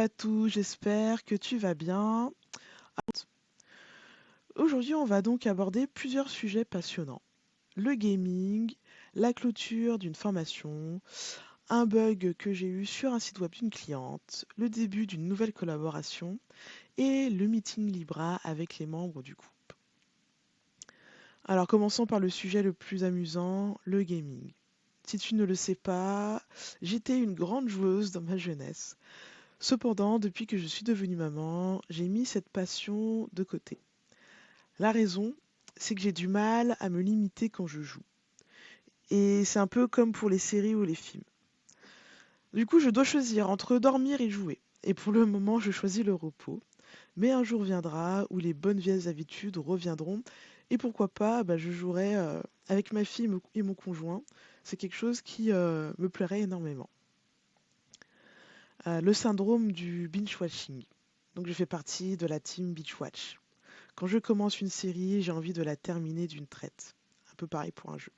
à tous, j'espère que tu vas bien. Aujourd'hui, on va donc aborder plusieurs sujets passionnants. Le gaming, la clôture d'une formation, un bug que j'ai eu sur un site web d'une cliente, le début d'une nouvelle collaboration et le meeting Libra avec les membres du groupe. Alors commençons par le sujet le plus amusant, le gaming. Si tu ne le sais pas, j'étais une grande joueuse dans ma jeunesse. Cependant, depuis que je suis devenue maman, j'ai mis cette passion de côté. La raison, c'est que j'ai du mal à me limiter quand je joue. Et c'est un peu comme pour les séries ou les films. Du coup, je dois choisir entre dormir et jouer. Et pour le moment, je choisis le repos. Mais un jour viendra où les bonnes vieilles habitudes reviendront. Et pourquoi pas, je jouerai avec ma fille et mon conjoint. C'est quelque chose qui me plairait énormément. Le syndrome du binge-watching. Donc je fais partie de la team binge-watch. Quand je commence une série, j'ai envie de la terminer d'une traite. Un peu pareil pour un jeu.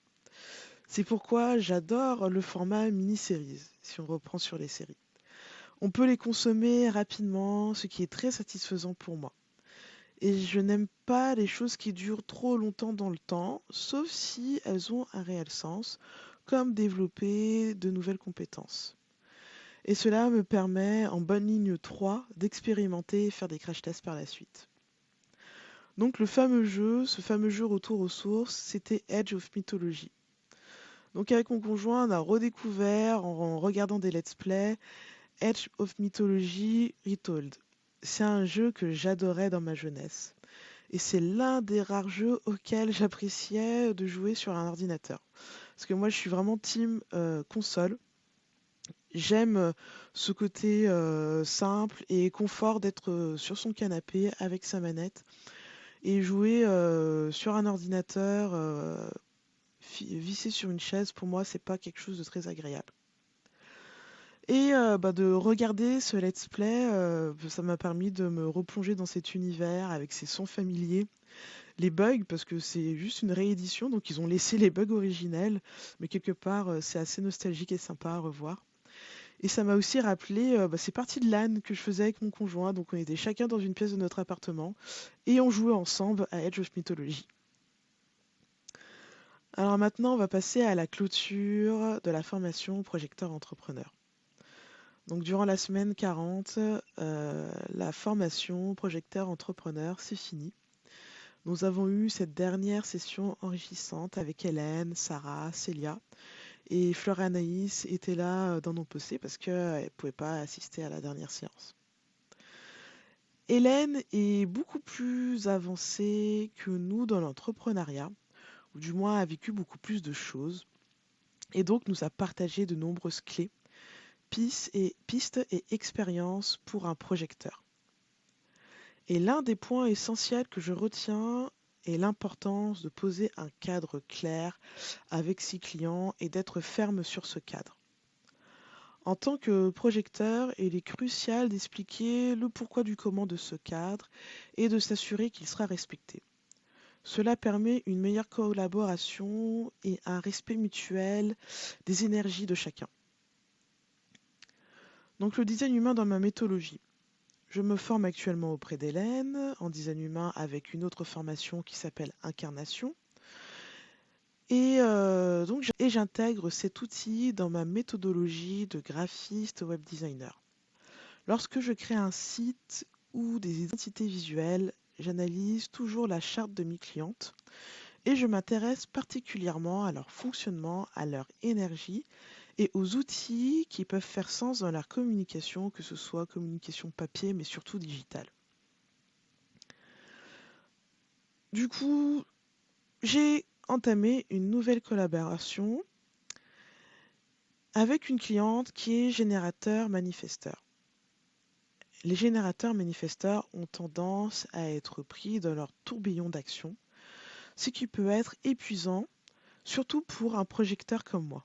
C'est pourquoi j'adore le format mini-series, si on reprend sur les séries. On peut les consommer rapidement, ce qui est très satisfaisant pour moi. Et je n'aime pas les choses qui durent trop longtemps dans le temps, sauf si elles ont un réel sens, comme développer de nouvelles compétences. Et cela me permet, en bonne ligne 3, d'expérimenter et faire des crash tests par la suite. Donc ce fameux jeu retour aux sources, c'était Edge of Mythology. Donc avec mon conjoint, on a redécouvert en regardant des let's play Edge of Mythology Retold. C'est un jeu que j'adorais dans ma jeunesse. Et c'est l'un des rares jeux auxquels j'appréciais de jouer sur un ordinateur. Parce que moi, je suis vraiment team console. J'aime ce côté simple et confort d'être sur son canapé avec sa manette et jouer sur un ordinateur vissé sur une chaise. Pour moi, c'est pas quelque chose de très agréable. Et de regarder ce let's play, ça m'a permis de me replonger dans cet univers avec ses sons familiers, les bugs, parce que c'est juste une réédition, donc ils ont laissé les bugs originels, mais quelque part, c'est assez nostalgique et sympa à revoir. Et ça m'a aussi rappelé ces parties de LAN que je faisais avec mon conjoint, donc on était chacun dans une pièce de notre appartement, et on jouait ensemble à Edge of Mythology. Alors maintenant, on va passer à la clôture de la formation Projecteur Entrepreneur. Donc durant la semaine 40, la formation Projecteur Entrepreneur, c'est fini. Nous avons eu cette dernière session enrichissante avec Hélène, Sarah, Célia et Fleur Anaïs étaient là dans nos PC parce qu'elle ne pouvait pas assister à la dernière séance. Hélène est beaucoup plus avancée que nous dans l'entrepreneuriat, ou du moins a vécu beaucoup plus de choses, et donc nous a partagé de nombreuses clés, pistes et expériences pour un projecteur. Et l'un des points essentiels que je retiens est l'importance de poser un cadre clair avec ses clients et d'être ferme sur ce cadre. En tant que projecteur, il est crucial d'expliquer le pourquoi du comment de ce cadre et de s'assurer qu'il sera respecté. Cela permet une meilleure collaboration et un respect mutuel des énergies de chacun. Donc le design humain dans ma méthodologie. Je me forme actuellement auprès d'Hélène en design humain avec une autre formation qui s'appelle Incarnation. Et j'intègre cet outil dans ma méthodologie de graphiste web designer. Lorsque je crée un site ou des identités visuelles, j'analyse toujours la charte de mes clientes et je m'intéresse particulièrement à leur fonctionnement, à leur énergie et aux outils qui peuvent faire sens dans leur communication, que ce soit communication papier mais surtout digitale. Du coup, j'ai entamé une nouvelle collaboration avec une cliente qui est générateur manifesteur. Les générateurs manifesteurs ont tendance à être pris dans leur tourbillon d'action, ce qui peut être épuisant, surtout pour un projecteur comme moi.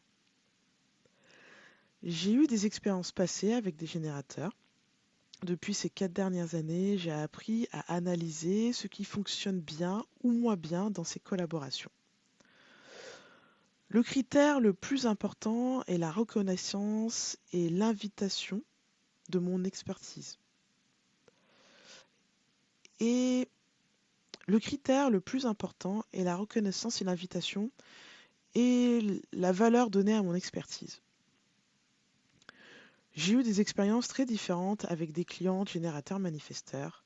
J'ai eu des expériences passées avec des générateurs. Depuis ces 4 dernières années, j'ai appris à analyser ce qui fonctionne bien ou moins bien dans ces collaborations. Le critère le plus important est la reconnaissance et l'invitation de mon expertise. Et le critère le plus important est la reconnaissance et l'invitation et la valeur donnée à mon expertise. J'ai eu des expériences très différentes avec des clientes générateurs manifesteurs.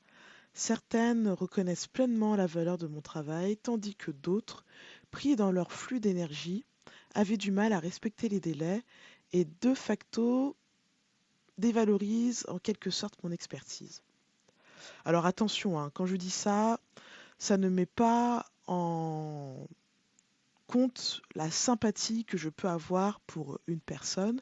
Certaines reconnaissent pleinement la valeur de mon travail, tandis que d'autres, pris dans leur flux d'énergie, avaient du mal à respecter les délais et de facto dévalorisent en quelque sorte mon expertise. Alors attention, hein, quand je dis ça, ça ne met pas en compte la sympathie que je peux avoir pour une personne,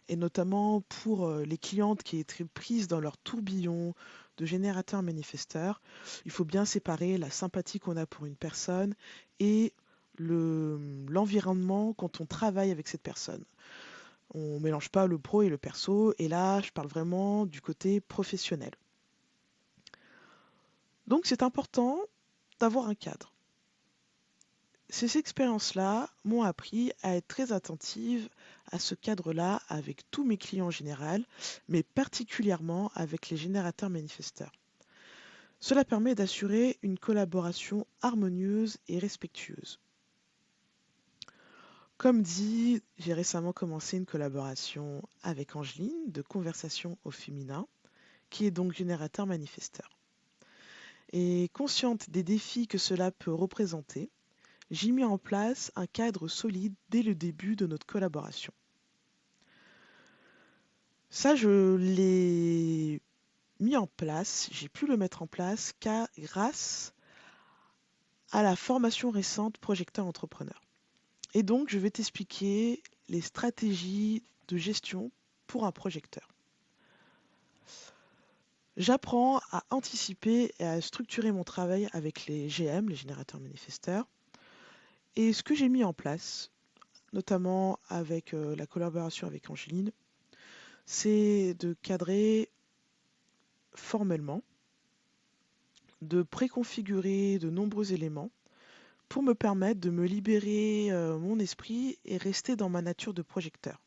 et notamment pour les clientes qui étaient prises dans leur tourbillon de générateurs manifesteurs. Il faut bien séparer la sympathie qu'on a pour une personne et l'environnement quand on travaille avec cette personne. On ne mélange pas le pro et le perso, et là, je parle vraiment du côté professionnel. Donc, c'est important d'avoir un cadre. Ces expériences-là m'ont appris à être très attentive à ce cadre-là avec tous mes clients en général, mais particulièrement avec les générateurs manifesteurs. Cela permet d'assurer une collaboration harmonieuse et respectueuse. Comme dit, j'ai récemment commencé une collaboration avec Angeline de Conversation au féminin, qui est donc générateur manifesteur. Et consciente des défis que cela peut représenter, j'ai mis en place un cadre solide dès le début de notre collaboration. Ça, je l'ai mis en place, j'ai pu le mettre en place grâce à la formation récente Projecteur Entrepreneur. Et donc, je vais t'expliquer les stratégies de gestion pour un projecteur. J'apprends à anticiper et à structurer mon travail avec les GM, les générateurs manifesteurs. Et ce que j'ai mis en place, notamment avec la collaboration avec Angeline, c'est de cadrer formellement, de préconfigurer de nombreux éléments pour me permettre de me libérer mon esprit et rester dans ma nature de projecteur.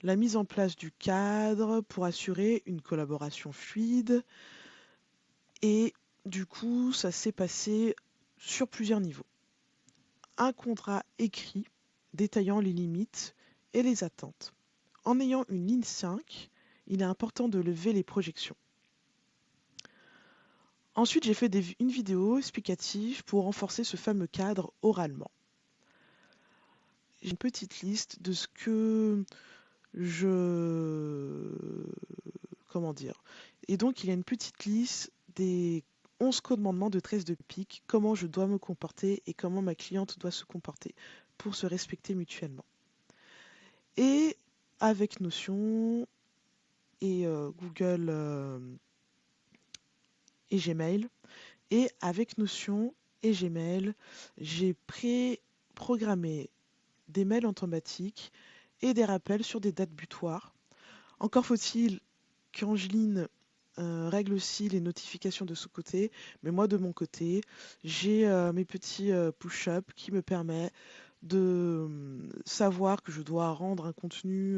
La mise en place du cadre pour assurer une collaboration fluide et du coup, ça s'est passé sur plusieurs niveaux. Un contrat écrit détaillant les limites et les attentes. En ayant une ligne 5, il est important de lever les projections. Ensuite, j'ai fait une vidéo explicative pour renforcer ce fameux cadre oralement. J'ai une petite liste de ce que comment dire. Et donc, il y a une petite liste des 11 commandements de 13 de pique, comment je dois me comporter et comment ma cliente doit se comporter pour se respecter mutuellement. Et avec Notion et Google et Gmail, et avec Notion et Gmail, j'ai pré-programmé des mails automatiques et des rappels sur des dates butoirs. Encore faut-il qu'Angeline règle aussi les notifications de ce côté, mais moi de mon côté, j'ai mes petits push-ups qui me permettent de savoir que je dois rendre un contenu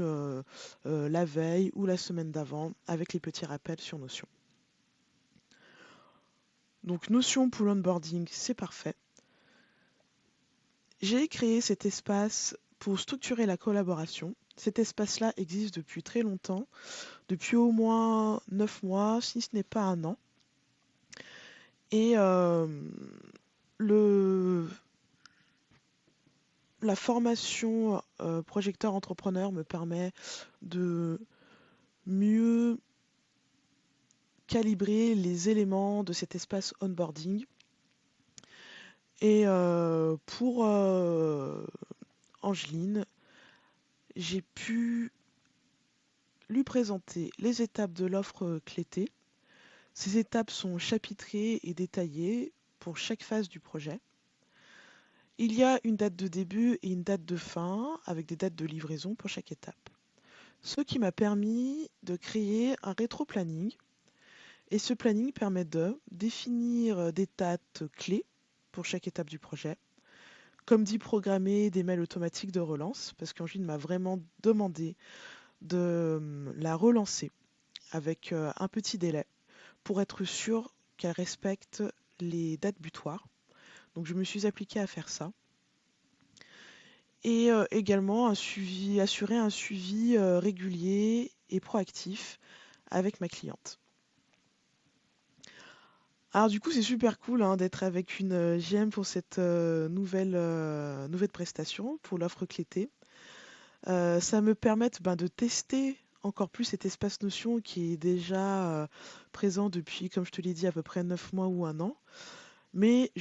la veille ou la semaine d'avant avec les petits rappels sur Notion. Donc Notion pour l'onboarding, c'est parfait. J'ai créé cet espace pour structurer la collaboration. Cet espace-là existe depuis très longtemps, depuis au moins 9 mois, si ce n'est pas un an. Et la formation projecteur entrepreneur me permet de mieux calibrer les éléments de cet espace onboarding. Et pour Angeline, j'ai pu lui présenter les étapes de l'offre clétée. Ces étapes sont chapitrées et détaillées pour chaque phase du projet. Il y a une date de début et une date de fin avec des dates de livraison pour chaque étape. Ce qui m'a permis de créer un rétro-planning. Et ce planning permet de définir des dates clés pour chaque étape du projet. Comme dit, programmer des mails automatiques de relance, parce qu'Angeline m'a vraiment demandé de la relancer avec un petit délai pour être sûr qu'elle respecte les dates butoirs. Donc je me suis appliquée à faire ça. Et également assurer un suivi régulier et proactif avec ma cliente. Alors du coup, c'est super cool hein, d'être avec une GM pour cette nouvelle prestation, pour l'offre clétée. Ça me permet de tester encore plus cet espace Notion qui est déjà présent depuis, comme je te l'ai dit, à peu près 9 mois ou un an. Mais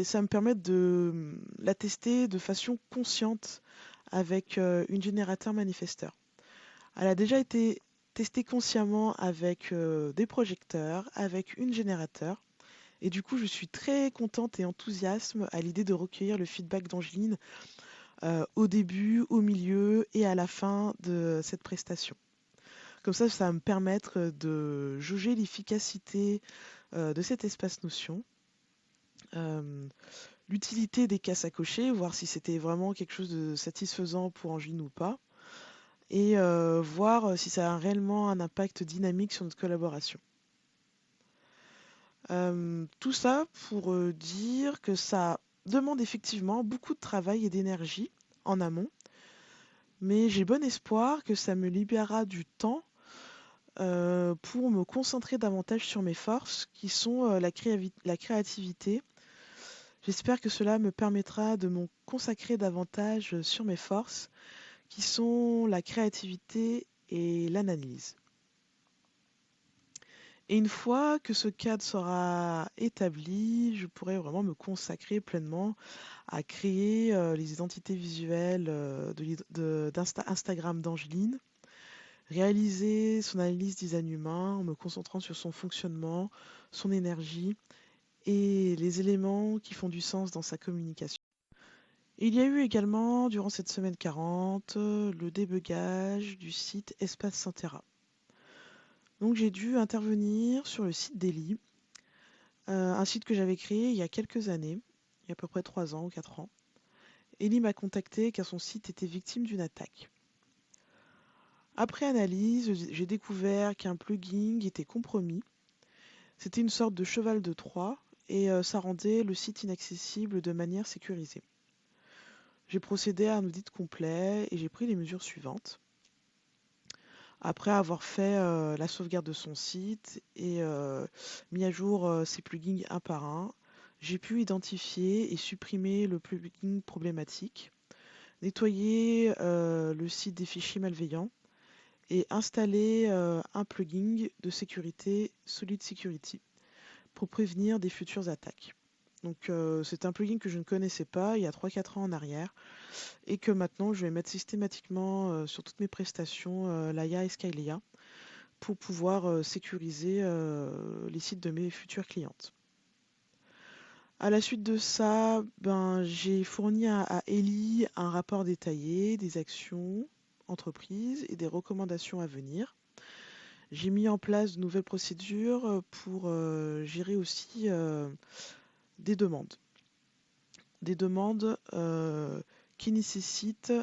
ça me permet de la tester de façon consciente avec une générateur manifesteur. Elle a déjà été testée consciemment avec des projecteurs, avec une générateur. Et du coup, je suis très contente et enthousiaste à l'idée de recueillir le feedback d'Angeline au début, au milieu et à la fin de cette prestation. Comme ça va me permettre de jauger l'efficacité de cet espace Notion, euh, l'utilité des cases à cocher, voir si c'était vraiment quelque chose de satisfaisant pour Angeline ou pas, et voir si ça a réellement un impact dynamique sur notre collaboration. Tout ça pour dire que ça demande effectivement beaucoup de travail et d'énergie en amont, mais j'ai bon espoir que ça me libérera du temps pour me concentrer davantage sur mes forces, qui sont la créativité. J'espère que cela me permettra de me consacrer davantage sur mes forces, qui sont la créativité et l'analyse. Et une fois que ce cadre sera établi, je pourrai vraiment me consacrer pleinement à créer les identités visuelles d'Instagram d'Angeline, réaliser son analyse design humain en me concentrant sur son fonctionnement, son énergie et les éléments qui font du sens dans sa communication. Il y a eu également, durant cette semaine 40, le débugage du site Espace Santera. Donc j'ai dû intervenir sur le site d'Eli, un site que j'avais créé il y a quelques années, il y a à peu près 3 ans ou 4 ans. Eli m'a contacté car son site était victime d'une attaque. Après analyse, j'ai découvert qu'un plugin était compromis. C'était une sorte de cheval de Troie et ça rendait le site inaccessible de manière sécurisée. J'ai procédé à un audit complet et j'ai pris les mesures suivantes. Après avoir fait la sauvegarde de son site et mis à jour ses plugins un par un, j'ai pu identifier et supprimer le plugin problématique, nettoyer le site des fichiers malveillants et installer un plugin de sécurité Solid Security pour prévenir des futures attaques. Donc c'est un plugin que je ne connaissais pas il y a 3-4 ans en arrière et que maintenant je vais mettre systématiquement sur toutes mes prestations Laia et Skylia pour pouvoir sécuriser les sites de mes futures clientes. À la suite de ça, j'ai fourni à Ellie un rapport détaillé des actions entreprises et des recommandations à venir. J'ai mis en place de nouvelles procédures pour gérer aussi des demandes. Des demandes qui nécessitent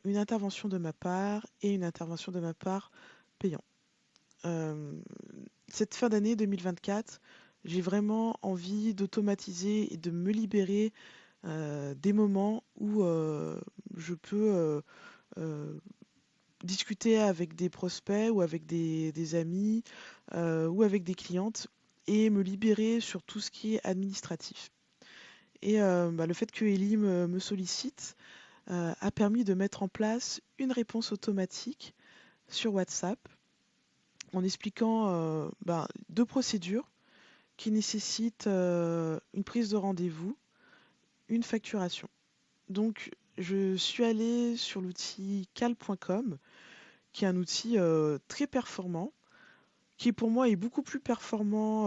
une intervention de ma part et une intervention de ma part payant. Cette fin d'année 2024, j'ai vraiment envie d'automatiser et de me libérer des moments où je peux discuter avec des prospects ou avec des amis ou avec des clientes et me libérer sur tout ce qui est administratif. Et le fait que Ellie me sollicite a permis de mettre en place une réponse automatique sur WhatsApp en expliquant 2 procédures qui nécessitent une prise de rendez-vous, une facturation. Donc je suis allée sur l'outil cal.com, qui est un outil très performant, qui pour moi est beaucoup plus performant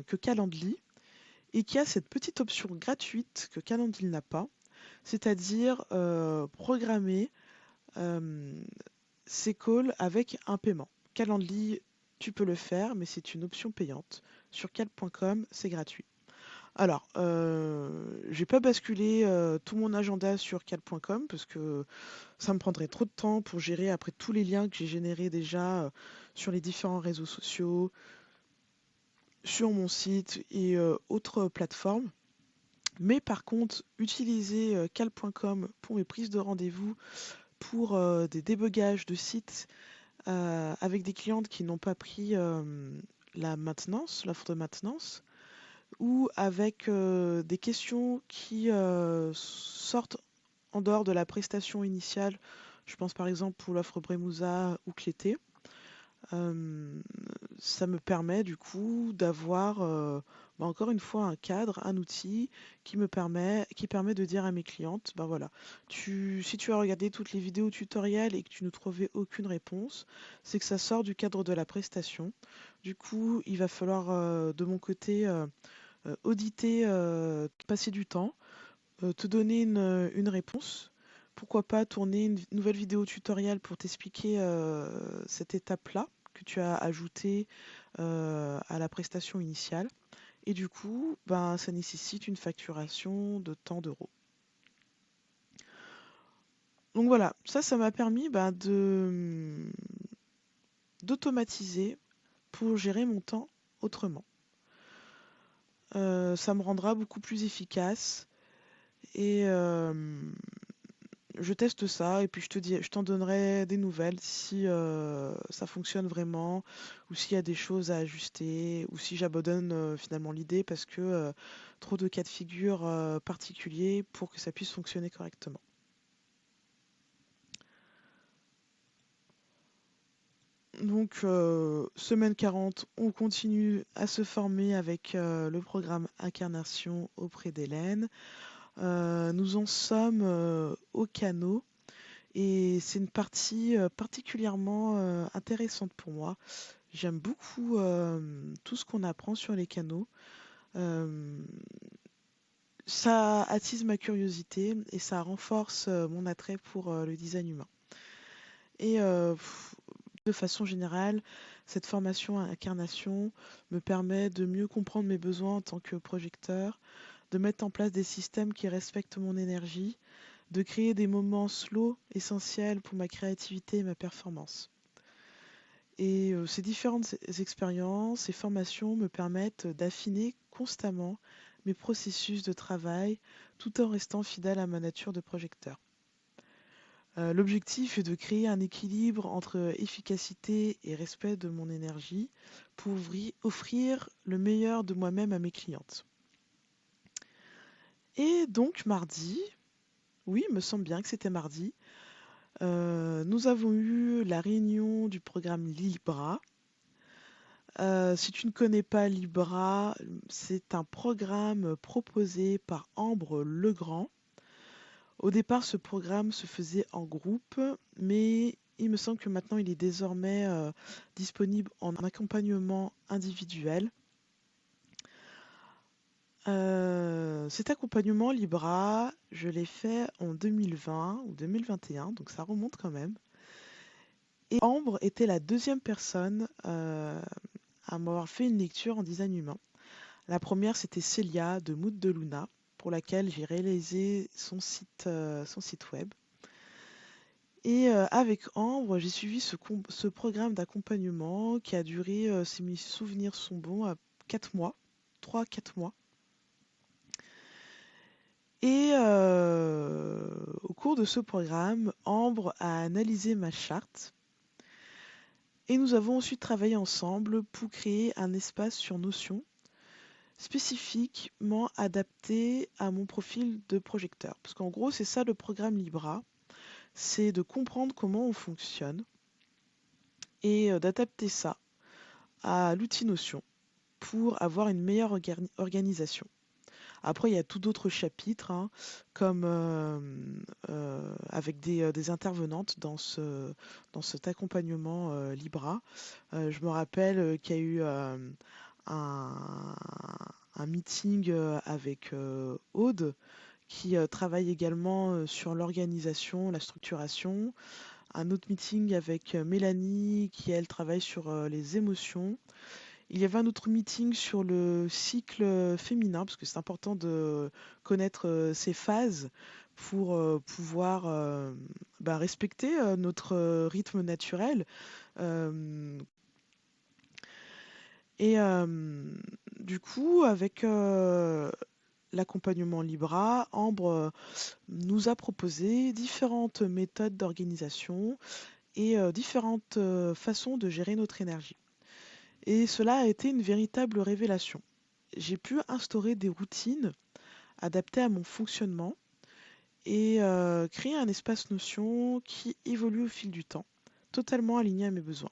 que Calendly, et qui a cette petite option gratuite que Calendly n'a pas, c'est-à-dire programmer ces calls avec un paiement. Calendly, tu peux le faire, mais c'est une option payante. Sur cal.com, c'est gratuit. Alors, j'ai pas basculé tout mon agenda sur cal.com parce que ça me prendrait trop de temps pour gérer après tous les liens que j'ai générés déjà sur les différents réseaux sociaux, sur mon site et autres plateformes. Mais par contre, utiliser cal.com pour mes prises de rendez-vous, pour des débugages de sites avec des clientes qui n'ont pas pris la maintenance, l'offre de maintenance, ou avec des questions qui sortent en dehors de la prestation initiale. Je pense par exemple pour l'offre Bremusa ou Clété. Euh, Ça me permet du coup d'avoir encore une fois un cadre, un outil qui permet de dire à mes clientes, ben voilà, si tu as regardé toutes les vidéos tutoriels et que tu ne trouvais aucune réponse, c'est que ça sort du cadre de la prestation. Du coup, il va falloir de mon côté auditer, passer du temps, te donner une réponse. Pourquoi pas tourner une nouvelle vidéo tutoriel pour t'expliquer cette étape-là que tu as ajoutée à la prestation initiale. Et du coup, ben, ça nécessite une facturation de tant d'euros. Donc voilà, ça m'a permis ben, d'automatiser pour gérer mon temps autrement. Ça me rendra beaucoup plus efficace et je teste ça et puis je t'en donnerai des nouvelles si ça fonctionne vraiment ou s'il y a des choses à ajuster ou si j'abandonne finalement l'idée parce que trop de cas de figure particuliers pour que ça puisse fonctionner correctement. Donc, semaine 40, on continue à se former avec le programme Incarnation auprès d'Hélène. Nous en sommes au canot. Et c'est une partie particulièrement intéressante pour moi. J'aime beaucoup tout ce qu'on apprend sur les canaux. Euh, Ça attise ma curiosité et ça renforce mon attrait pour le design humain. Et de façon générale, cette formation à incarnation me permet de mieux comprendre mes besoins en tant que projecteur, de mettre en place des systèmes qui respectent mon énergie, de créer des moments slow essentiels pour ma créativité et ma performance. Et ces différentes expériences, ces formations me permettent d'affiner constamment mes processus de travail tout en restant fidèle à ma nature de projecteur. L'objectif est de créer un équilibre entre efficacité et respect de mon énergie pour offrir le meilleur de moi-même à mes clientes. Et donc mardi, oui, il me semble bien que c'était mardi, nous avons eu la réunion du programme Libra. Si tu ne connais pas Libra, c'est un programme proposé par Ambre Legrand. Au départ, ce programme se faisait en groupe, mais il me semble que maintenant il est désormais disponible en accompagnement individuel. Cet accompagnement Libra, je l'ai fait en 2020 ou 2021, donc ça remonte quand même. Et Ambre était la deuxième personne à m'avoir fait une lecture en design humain. La première, c'était Célia de Mood de Luna, pour laquelle j'ai réalisé son site web. Et avec Ambre, j'ai suivi ce programme d'accompagnement qui a duré, si mes souvenirs sont bons, à 4 mois, 3-4 mois. Et au cours de ce programme, Ambre a analysé ma charte et nous avons ensuite travaillé ensemble pour créer un espace sur Notion spécifiquement adapté à mon profil de projecteur. Parce qu'en gros, c'est ça le programme Libra, c'est de comprendre comment on fonctionne et d'adapter ça à l'outil Notion pour avoir une meilleure organisation. Après, il y a tout d'autres chapitres, hein, comme avec des intervenantes dans cet accompagnement Libra. Je me rappelle qu'il y a eu un, un meeting avec Aude, qui travaille également sur l'organisation, la structuration. Un autre meeting avec Mélanie, qui elle travaille sur les émotions. Il y avait un autre meeting sur le cycle féminin, parce que c'est important de connaître ces phases pour pouvoir respecter notre rythme naturel. Euh, et du coup, avec l'accompagnement Libra, Ambre nous a proposé différentes méthodes d'organisation et différentes façons de gérer notre énergie. Et cela a été une véritable révélation. J'ai pu instaurer des routines adaptées à mon fonctionnement et créer un espace notion qui évolue au fil du temps, totalement aligné à mes besoins.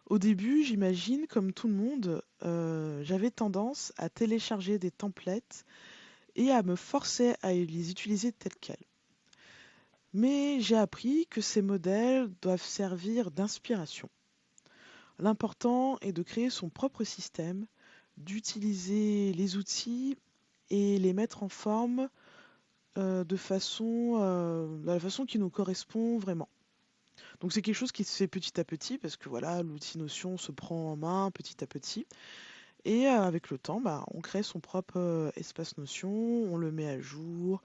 Au début, j'imagine, comme tout le monde, j'avais tendance à télécharger des templates et à me forcer à les utiliser tels quels. Mais j'ai appris que ces modèles doivent servir d'inspiration. L'important est de créer son propre système, d'utiliser les outils et les mettre en forme de la façon qui nous correspond vraiment. Donc c'est quelque chose qui se fait petit à petit parce que voilà, l'outil Notion se prend en main petit à petit. Et avec le temps, on crée son propre espace Notion, on le met à jour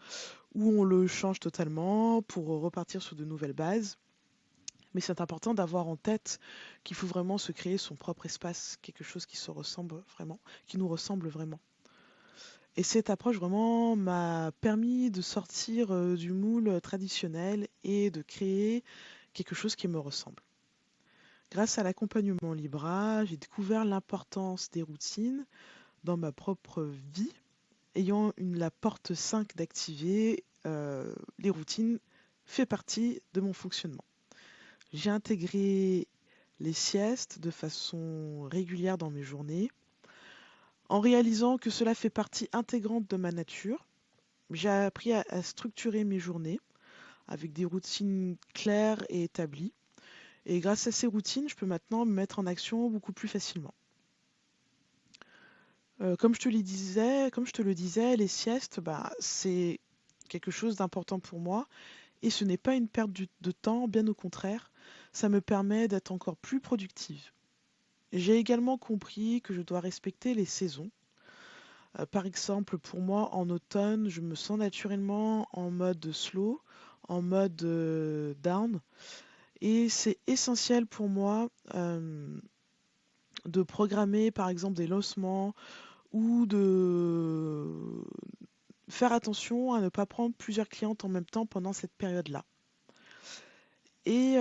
ou on le change totalement pour repartir sur de nouvelles bases. Mais c'est important d'avoir en tête qu'il faut vraiment se créer son propre espace, quelque chose qui se ressemble vraiment, qui nous ressemble vraiment. Et cette approche vraiment m'a permis de sortir du moule traditionnel et de créer quelque chose qui me ressemble. Grâce à l'accompagnement Libra, j'ai découvert l'importance des routines dans ma propre vie. Ayant la porte 5 d'activer, les routines fait partie de mon fonctionnement. J'ai intégré les siestes de façon régulière dans mes journées. En réalisant que cela fait partie intégrante de ma nature, j'ai appris à structurer mes journées avec des routines claires et établies. Et grâce à ces routines, je peux maintenant me mettre en action beaucoup plus facilement. Comme je te le disais, les siestes, c'est quelque chose d'important pour moi. Et ce n'est pas une perte de temps, bien au contraire, ça me permet d'être encore plus productive. J'ai également compris que je dois respecter les saisons. Par exemple, pour moi, en automne, je me sens naturellement en mode slow, en mode down. Et c'est essentiel pour moi de programmer, par exemple, des lancements ou de faire attention à ne pas prendre plusieurs clientes en même temps pendant cette période-là. Et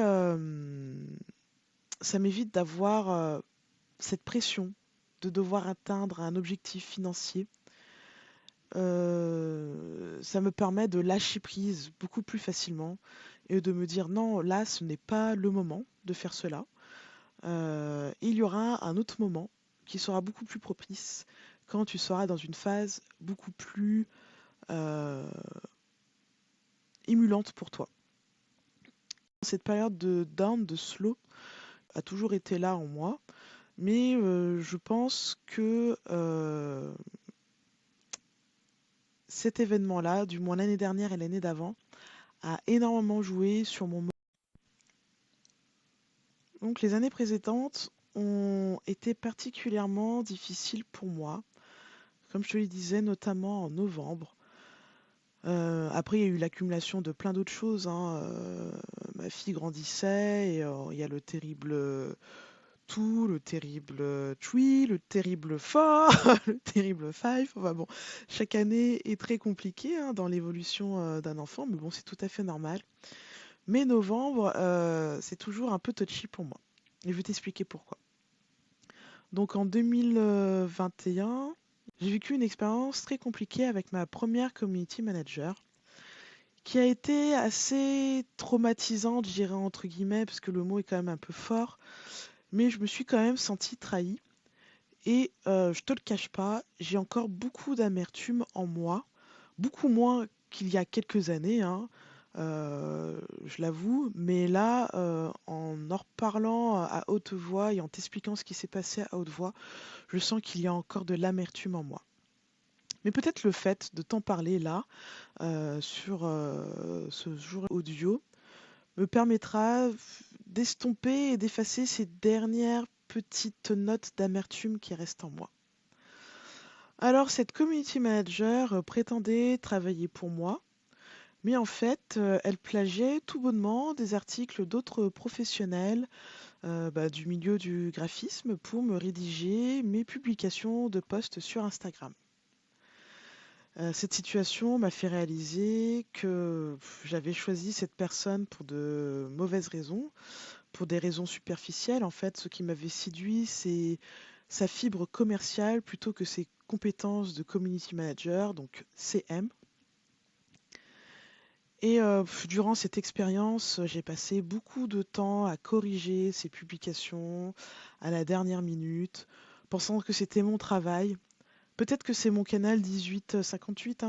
ça m'évite d'avoir cette pression de devoir atteindre un objectif financier. Ça me permet de lâcher prise beaucoup plus facilement et de me dire non, là, ce n'est pas le moment de faire cela. Il y aura un autre moment qui sera beaucoup plus propice quand tu seras dans une phase beaucoup plus euh, émulante pour toi. Cette période de down, de slow, a toujours été là en moi, mais je pense que cet événement-là, du moins l'année dernière et l'année d'avant, a énormément joué sur mon... Donc les années précédentes ont été particulièrement difficiles pour moi, comme je te le disais, notamment en novembre. Après, il y a eu l'accumulation de plein d'autres choses, hein. Ma fille grandissait et il y a le terrible tout, le terrible Three, le terrible Four, le terrible Five. Enfin bon, chaque année est très compliquée hein, dans l'évolution d'un enfant, mais bon, c'est tout à fait normal. Mais novembre, c'est toujours un peu touchy pour moi. Et je vais t'expliquer pourquoi. Donc en 2021, j'ai vécu une expérience très compliquée avec ma première community manager, qui a été assez traumatisante, je dirais entre guillemets, parce que le mot est quand même un peu fort, mais je me suis quand même sentie trahie. Et je te le cache pas, j'ai encore beaucoup d'amertume en moi, beaucoup moins qu'il y a quelques années, hein, je l'avoue. Mais là, en reparlant à haute voix et en t'expliquant ce qui s'est passé à haute voix, je sens qu'il y a encore de l'amertume en moi. Mais peut-être le fait de t'en parler là, sur ce jour audio, me permettra d'estomper et d'effacer ces dernières petite note d'amertume qui reste en moi. Alors, cette community manager prétendait travailler pour moi, mais en fait, elle plagiait tout bonnement des articles d'autres professionnels du milieu du graphisme pour me rédiger mes publications de posts sur Instagram. Cette situation m'a fait réaliser que j'avais choisi cette personne pour de mauvaises raisons, pour des raisons superficielles. En fait, ce qui m'avait séduit, c'est sa fibre commerciale plutôt que ses compétences de community manager, donc CM. Et durant cette expérience, j'ai passé beaucoup de temps à corriger ces publications à la dernière minute, pensant que c'était mon travail. Peut-être que c'est mon canal 1858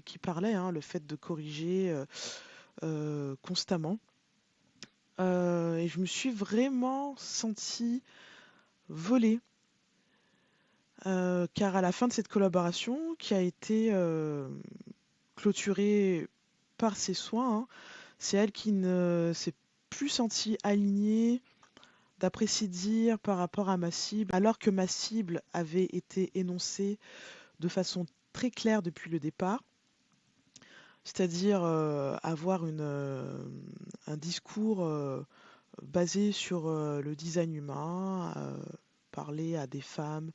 qui parlait, hein, le fait de corriger constamment. Et je me suis vraiment sentie volée, car à la fin de cette collaboration, qui a été clôturée par ses soins, hein, c'est elle qui ne s'est plus sentie alignée, d'après ses dires, par rapport à ma cible, alors que ma cible avait été énoncée de façon très claire depuis le départ, c'est-à-dire avoir un discours basé sur le design humain, parler à des femmes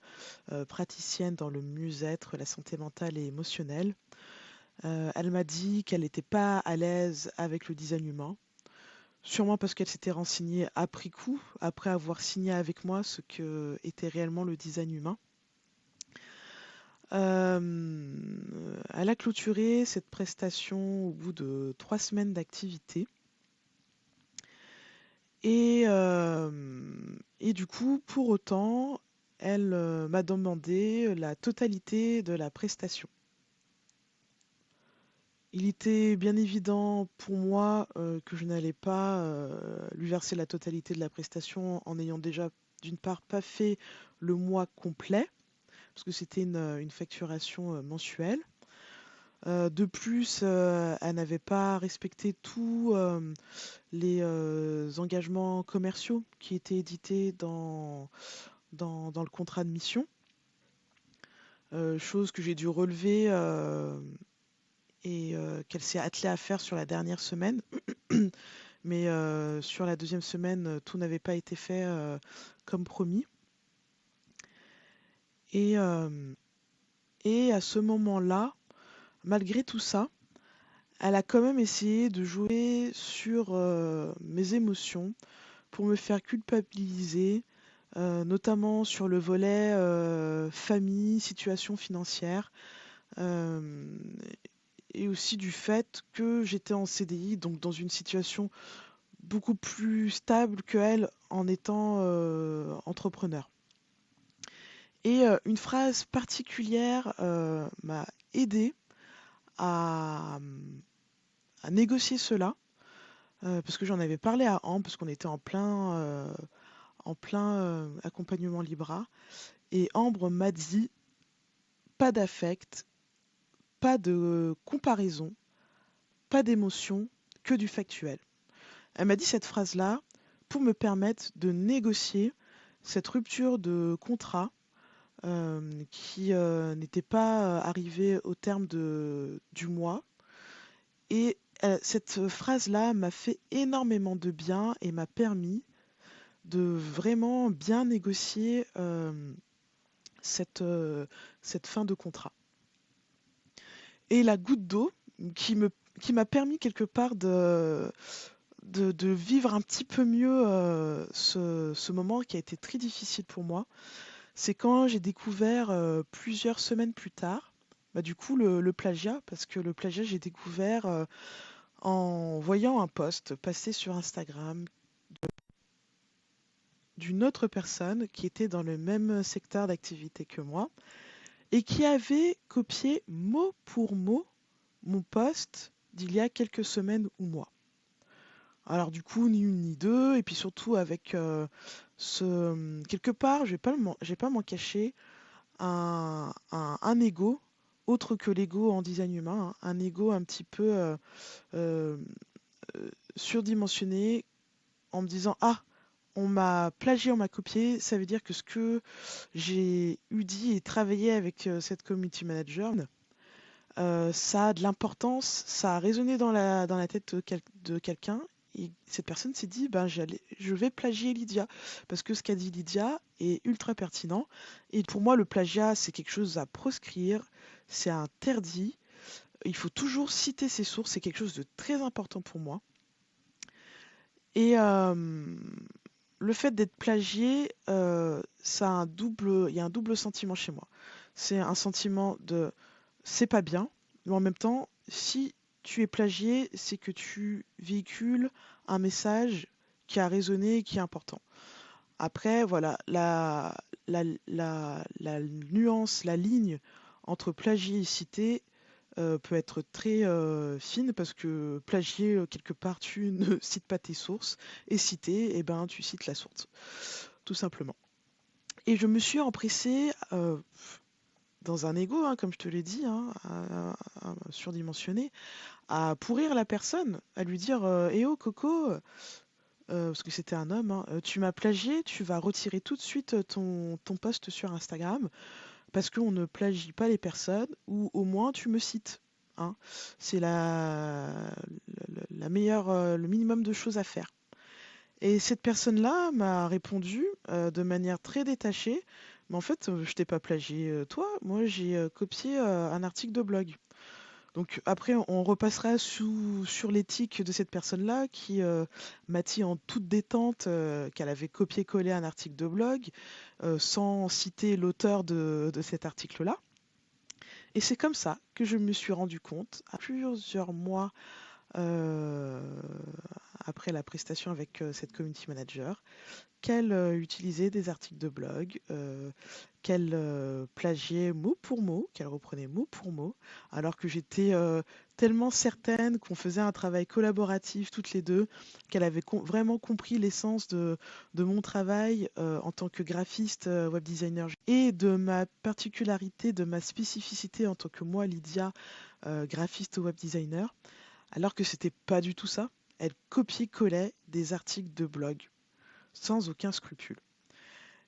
praticiennes dans le mieux-être, la santé mentale et émotionnelle. Elle m'a dit qu'elle n'était pas à l'aise avec le design humain, sûrement parce qu'elle s'était renseignée après coup, après avoir signé avec moi ce que était réellement le design humain. Elle a clôturé cette prestation au bout de 3 semaines d'activité. Et du coup, pour autant, elle m'a demandé la totalité de la prestation. Il était bien évident pour moi que je n'allais pas lui verser la totalité de la prestation en n'ayant déjà, d'une part, pas fait le mois complet, parce que c'était une facturation mensuelle. De plus, elle n'avait pas respecté tous les engagements commerciaux qui étaient édités dans le contrat de mission, chose que j'ai dû relever et qu'elle s'est attelée à faire sur la dernière semaine. Mais sur la deuxième semaine, tout n'avait pas été fait comme promis. Et, euh, et à ce moment-là, malgré tout ça, elle a quand même essayé de jouer sur mes émotions pour me faire culpabiliser, notamment sur le volet famille, situation financière, euh, et aussi du fait que j'étais en CDI, donc dans une situation beaucoup plus stable qu'elle en étant entrepreneur. Et une phrase particulière m'a aidé à, à négocier cela, parce que j'en avais parlé à Ambre, parce qu'on était en plein accompagnement Libra. Et Ambre m'a dit, pas d'affect, pas de comparaison, pas d'émotion, que du factuel. Elle m'a dit cette phrase-là pour me permettre de négocier cette rupture de contrat qui n'était pas arrivée au terme du mois. Et cette phrase-là m'a fait énormément de bien et m'a permis de vraiment bien négocier cette, euh, cette fin de contrat. Et la goutte d'eau qui me, qui m'a permis quelque part de vivre un petit peu mieux ce moment qui a été très difficile pour moi, c'est quand j'ai découvert plusieurs semaines plus tard, du coup le plagiat, parce que le plagiat j'ai découvert en voyant un post passer sur Instagram d'une autre personne qui était dans le même secteur d'activité que moi et qui avait copié mot pour mot mon post d'il y a quelques semaines ou mois. Alors du coup, ni une ni deux, et puis surtout avec quelque part, je vais pas m'en cacher, un ego, autre que l'ego en design humain, hein, un ego un petit peu euh, surdimensionné, en me disant, ah, on m'a plagié, on m'a copié, ça veut dire que ce que j'ai eu dit et travaillé avec cette community manager, ça a de l'importance, ça a résonné dans la tête de quelqu'un. Et cette personne s'est dit, ben, je vais plagier Lydia, parce que ce qu'a dit Lydia est ultra pertinent. Et pour moi, le plagiat, c'est quelque chose à proscrire, c'est interdit. Il faut toujours citer ses sources, c'est quelque chose de très important pour moi. Et le fait d'être plagié, il y a un double sentiment chez moi. C'est un sentiment de c'est pas bien, mais en même temps, si tu es plagié, c'est que tu véhicules un message qui a résonné et qui est important. Après, voilà, la nuance, la ligne entre plagier et citer peut être très fine parce que plagier, quelque part, tu ne cites pas tes sources et citer, eh ben, tu cites la source, tout simplement. Et je me suis empressée, dans un ego, hein, comme je te l'ai dit, hein, surdimensionné, à pourrir la personne, à lui dire eh oh Coco, parce que c'était un homme, hein, tu m'as plagié, tu vas retirer tout de suite ton post sur Instagram parce qu'on ne plagie pas les personnes ou au moins tu me cites. Hein. C'est la meilleure, le minimum de choses à faire. Et cette personne-là m'a répondu de manière très détachée, mais en fait, je t'ai pas plagié toi, moi j'ai copié un article de blog. Donc après, on repassera sur l'éthique de cette personne-là qui m'a dit en toute détente qu'elle avait copié-collé un article de blog sans citer l'auteur de cet article-là. Et c'est comme ça que je me suis rendu compte, à plusieurs mois euh, après la prestation avec cette community manager, qu'elle utilisait des articles de blog, qu'elle plagiait mot pour mot, qu'elle reprenait mot pour mot, alors que j'étais tellement certaine qu'on faisait un travail collaboratif toutes les deux, qu'elle avait vraiment compris l'essence de mon travail en tant que graphiste web designer et de ma particularité, de ma spécificité en tant que moi, Lydia, graphiste web designer, alors que c'était pas du tout ça. Elle copiait-collait des articles de blog sans aucun scrupule.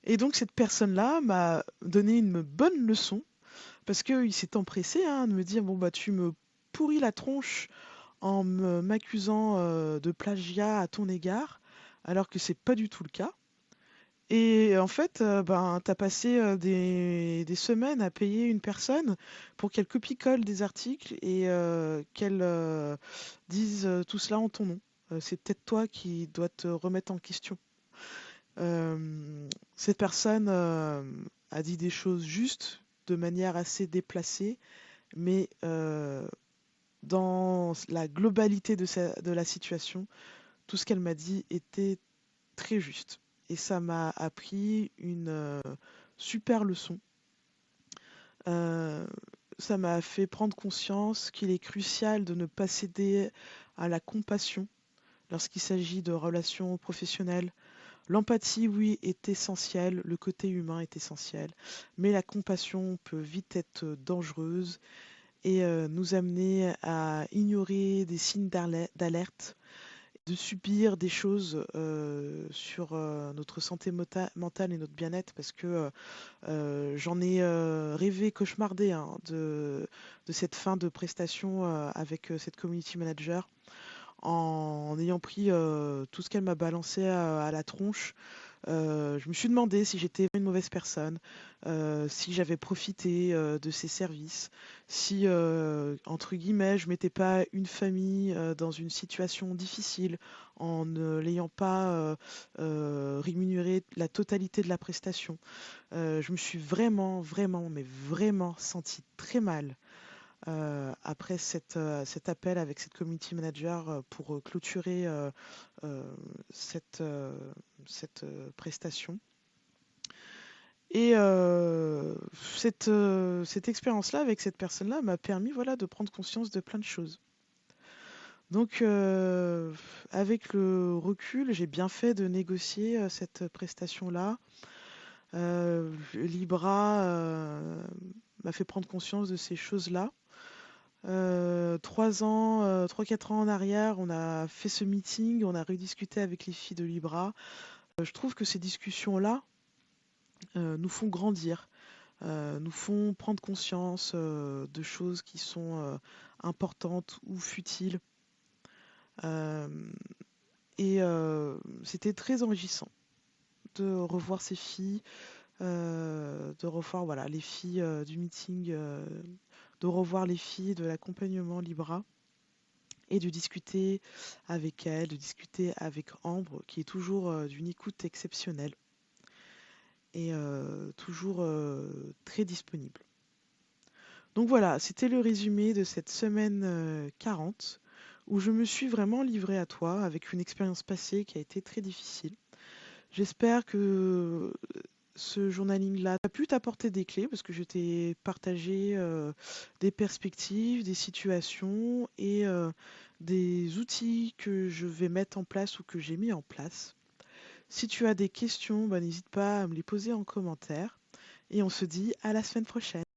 Et donc cette personne-là m'a donné une bonne leçon parce qu'il s'est empressé hein, de me dire bon bah tu me pourris la tronche en m'accusant de plagiat à ton égard alors que c'est pas du tout le cas. Et en fait, ben, t'as passé des semaines à payer une personne pour qu'elle copie-colle des articles et qu'elle dise tout cela en ton nom. C'est peut-être toi qui dois te remettre en question. Cette personne a dit des choses justes, de manière assez déplacée, mais dans la globalité de la situation, tout ce qu'elle m'a dit était très juste. Et ça m'a appris une super leçon. Euh, Ça m'a fait prendre conscience qu'il est crucial de ne pas céder à la compassion lorsqu'il s'agit de relations professionnelles. L'empathie, oui, est essentielle, le côté humain est essentiel, mais la compassion peut vite être dangereuse et nous amener à ignorer des signes d'alerte, de subir des choses sur notre santé mentale et notre bien-être, parce que j'en ai rêvé, cauchemardé hein, de cette fin de prestation avec cette community manager en ayant pris tout ce qu'elle m'a balancé à la tronche. Je me suis demandé si j'étais une mauvaise personne, si j'avais profité de ses services, si, entre guillemets, je mettais pas une famille dans une situation difficile en ne l'ayant pas rémunéré la totalité de la prestation. Je me suis vraiment, vraiment, mais vraiment sentie très mal après cet appel avec cette community manager pour clôturer euh, cette, euh, cette prestation. Et cette expérience-là avec cette personne-là m'a permis voilà, de prendre conscience de plein de choses. Donc, avec le recul, j'ai bien fait de négocier cette prestation-là. Libra m'a fait prendre conscience de ces choses-là. 3 ans, 3-4 ans en arrière, on a fait ce meeting, on a rediscuté avec les filles de Libra. Je trouve que ces discussions-là nous font grandir, nous font prendre conscience de choses qui sont importantes ou futiles. Euh, C'était très enrichissant de revoir ces filles, de revoir voilà, les filles du meeting, de revoir les filles de l'accompagnement Libra et de discuter avec elles, de discuter avec Ambre, qui est toujours d'une écoute exceptionnelle et toujours très disponible. Donc voilà, c'était le résumé de cette semaine 40 où je me suis vraiment livrée à toi avec une expérience passée qui a été très difficile. J'espère que ce journaling-là a pu t'apporter des clés parce que je t'ai partagé des perspectives, des situations et des outils que je vais mettre en place ou que j'ai mis en place. Si tu as des questions, bah, n'hésite pas à me les poser en commentaire et on se dit à la semaine prochaine.